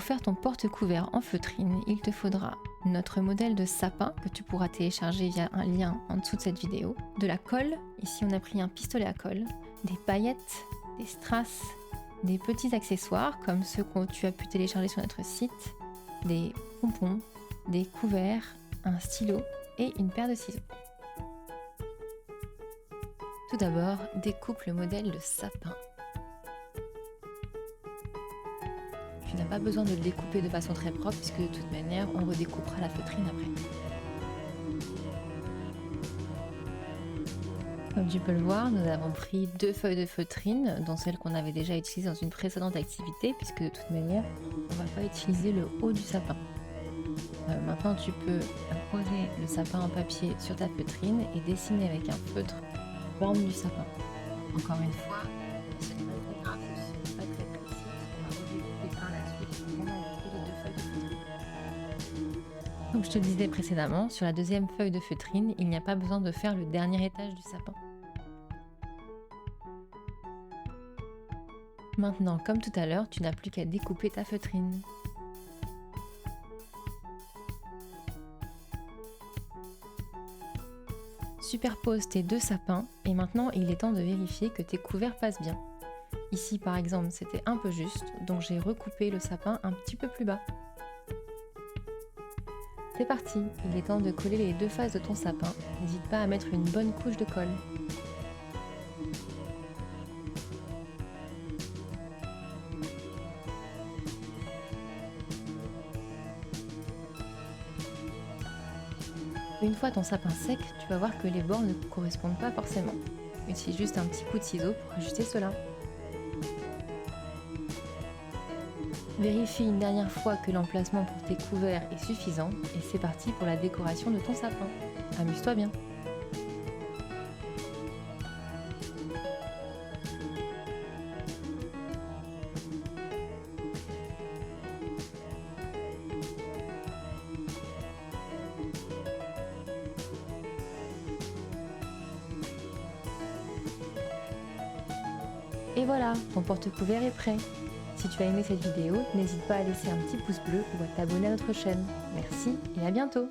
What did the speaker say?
faire ton porte-couvert en feutrine, il te faudra notre modèle de sapin que tu pourras télécharger via un lien en dessous de cette vidéo, de la colle, ici on a pris un pistolet à colle, des paillettes, des strass, des petits accessoires comme ceux que tu as pu télécharger sur notre site, des pompons, des couverts, un stylo et une paire de ciseaux. Tout d'abord, découpe le modèle de sapin. Tu n'as pas besoin de le découper de façon très propre puisque de toute manière on redécoupera la feutrine après. Comme tu peux le voir, nous avons pris 2 feuilles de feutrine, dont celle qu'on avait déjà utilisée dans une précédente activité puisque de toute manière on ne va pas utiliser le haut du sapin. Maintenant tu peux poser le sapin en papier sur ta feutrine et dessiner avec un feutre la forme du sapin. Encore une fois, ce n'est pas très grave, ce n'est pas très précis, on va redécouper par la suite on a ajouté les 2 feuilles de feutrine. Donc je te disais précédemment, sur la deuxième feuille de feutrine, il n'y a pas besoin de faire le dernier étage du sapin. Maintenant, comme tout à l'heure, tu n'as plus qu'à découper ta feutrine. Superpose tes 2 sapins et maintenant il est temps de vérifier que tes couverts passent bien. Ici par exemple c'était un peu juste, donc j'ai recoupé le sapin un petit peu plus bas. C'est parti, il est temps de coller les 2 faces de ton sapin. N'hésite pas à mettre une bonne couche de colle. Une fois ton sapin sec, tu vas voir que les bords ne correspondent pas forcément. Utilise juste un petit coup de ciseau pour ajuster cela. Vérifie une dernière fois que l'emplacement pour tes couverts est suffisant et c'est parti pour la décoration de ton sapin. Amuse-toi bien! Et voilà, ton porte-couvert est prêt. Si tu as aimé cette vidéo, n'hésite pas à laisser un petit pouce bleu ou à t'abonner à notre chaîne. Merci et à bientôt!